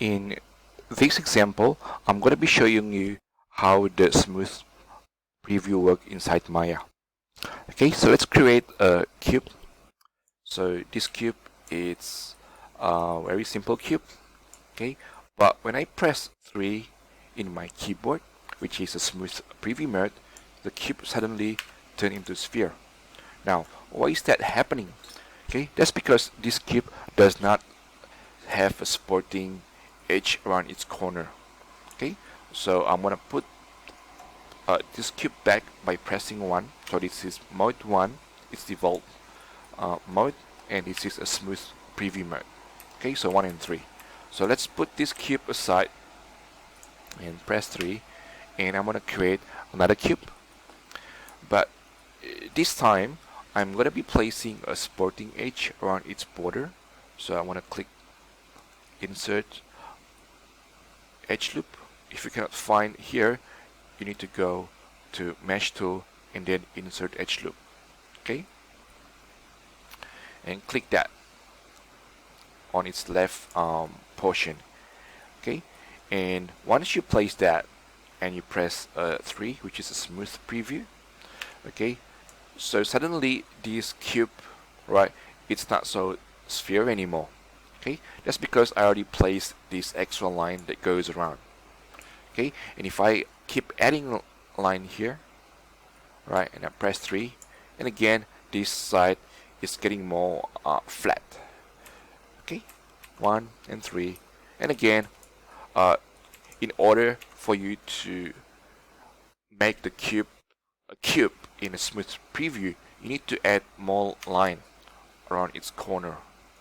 In this example, I'm going to be showing you how the smooth preview work inside Maya. Okay, so let's create a cube. So this cube is a very simple cube. Okay, but when I press 3 in my keyboard, which is a smooth preview mode, the cube suddenly turns into a sphere. Now, why is that happening? Okay, that's because this cube does not have a supporting edge around its corner. Okay, so I'm gonna put this cube back by pressing 1. So this is mode 1, it's default mode, and this is a smooth preview mode. Okay, so 1 and 3. So let's put this cube aside and press 3, and I'm gonna create another cube. But this time I'm gonna be placing a supporting edge around its border. So I wanna click insert edge loop. If you cannot find here, you need to go to mesh tool and then insert edge loop. Okay, and click that on its left portion. Okay, and once you place that and you press 3, which is a smooth preview, okay, so suddenly this cube, right, it's not so sphere anymore. Okay, that's because I already placed this extra line that goes around. Okay, and if I keep adding a line here, right, and I press 3, and again this side is getting more flat. Okay, 1 and 3, and again in order for you to make the cube a cube in a smooth preview, you need to add more line around its corner,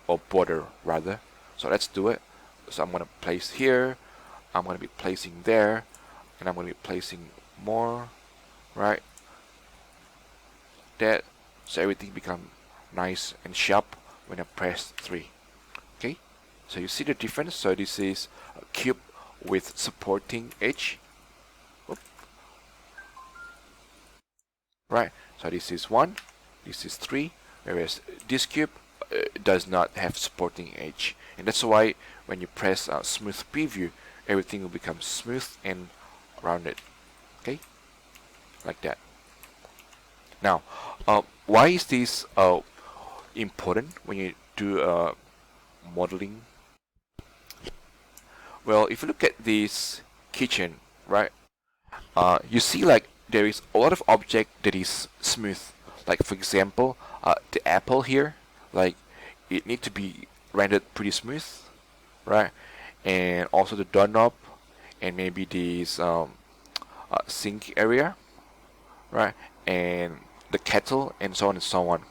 or border rather. So let's do it. So I'm going to place here, I'm going to be placing there, and I'm going to be placing more, right, that, so everything becomes nice and sharp when I press 3. Okay, so you see the difference. So this is a cube with supporting edge. Oop. Right, so this is 1, this is 3, whereas this cube does not have supporting edge, and that's why when you press smooth preview, everything will become smooth and rounded. Okay, like that. Now, why is this important when you do modeling? Well, if you look at this kitchen, right, you see like there is a lot of object that is smooth. Like for example, the apple here, like it need to be rendered pretty smooth, right? And also the doorknob, and maybe this sink area, right? And the kettle, and so on and so on.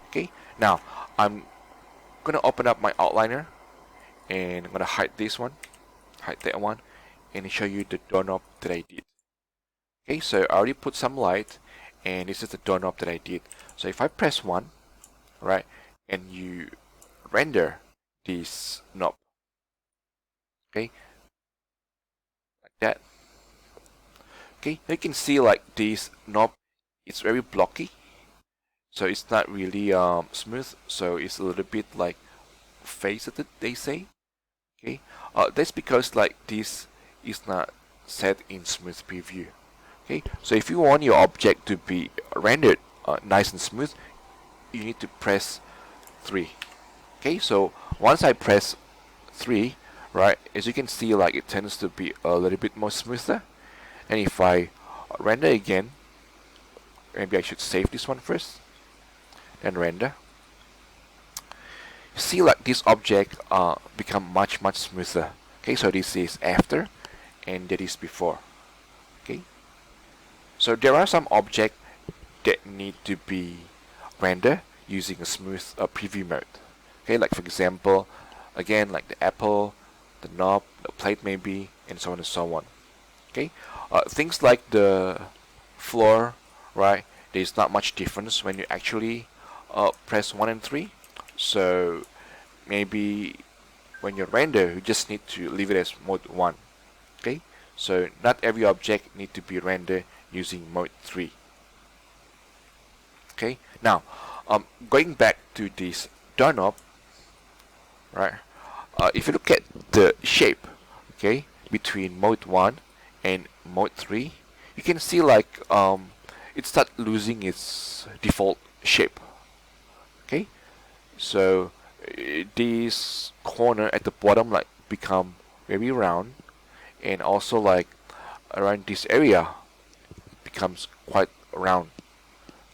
Okay, now I'm gonna open up my outliner, and I'm gonna hide this one, hide that one, and show you the doorknob that I did. Okay, so I already put some light, and this is the doorknob that I did. So if I press 1, right, and you render this knob, okay, like that. Okay, you can see like this knob, it's very blocky, so it's not really smooth, so it's a little bit like faceted, they say. Okay, that's because like this is not set in smooth preview. Okay, so if you want your object to be rendered nice and smooth, you need to press 3. Okay, so once I press 3, right, as you can see, like it tends to be a little bit more smoother. And if I render again, maybe I should save this one first, then render. You see like this object become much smoother. Okay, so this is after, and that is before. Okay, so there are some objects that need to be rendered using a smooth preview mode. Okay, like for example, again, like the apple, the knob, the plate maybe, and so on and so on. Okay, things like the floor, right, there's not much difference when you actually press 1 and 3. So maybe when you render, you just need to leave it as mode 1. Okay, so not every object need to be rendered using mode 3. Okay, now going back to this doorknob, right, if you look at the shape, okay, between mode 1 and mode 3, you can see like it start losing its default shape. Okay, so this corner at the bottom like become very round, and also like around this area becomes quite round.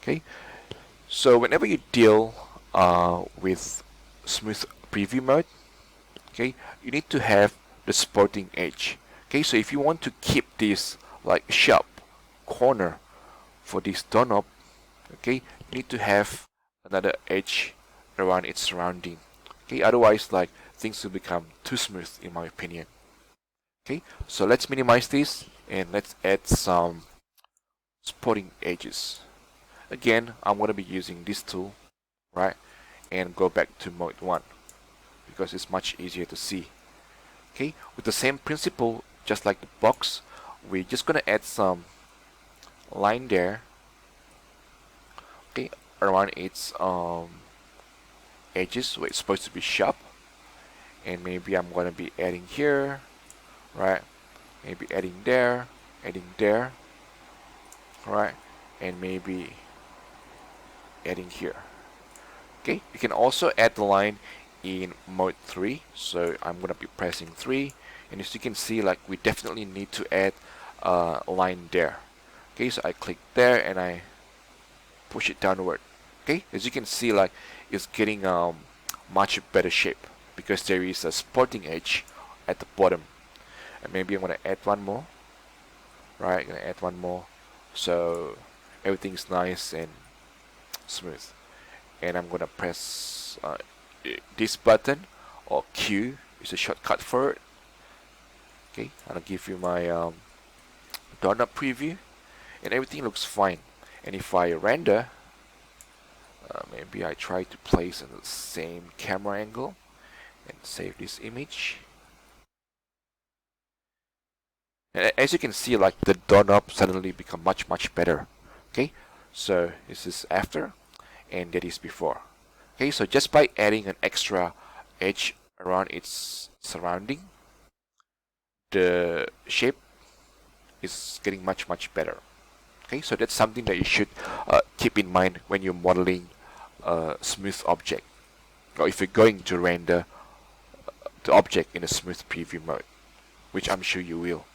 Okay, so whenever you deal with smooth preview mode, okay, you need to have the sporting edge. Okay, so if you want to keep this like sharp corner for this doorknob, okay, you need to have another edge around its surrounding. Okay, otherwise like things will become too smooth in my opinion. Okay, so let's minimize this and let's add some sporting edges. Again, I'm going to be using this tool, right, and go back to mode 1 because it's much easier to see. Okay, with the same principle, just like the box, we're just going to add some line there, okay, around its edges where it's supposed to be sharp, and maybe I'm going to be adding here, right, maybe adding there, right, and maybe adding here. Okay, you can also add the line in mode 3, so I'm gonna be pressing 3, and as you can see, like we definitely need to add a line there. Okay, so I click there and I push it downward. Okay, as you can see, like it's getting much better shape because there is a sporting edge at the bottom. And maybe I'm gonna add one more. Right, gonna add one more, so everything's nice and smooth. And I'm gonna press this button, or Q is a shortcut for it. Okay, I'll give you my doorknob preview, and everything looks fine. And if I render, maybe I try to place in the same camera angle and save this image. And as you can see, like the doorknob suddenly become much better. Okay, so this is after, and that is before. Okay, so just by adding an extra edge around its surrounding, the shape is getting much better. Okay, so that's something that you should keep in mind when you're modeling a smooth object, or if you're going to render the object in a smooth preview mode, which I'm sure you will.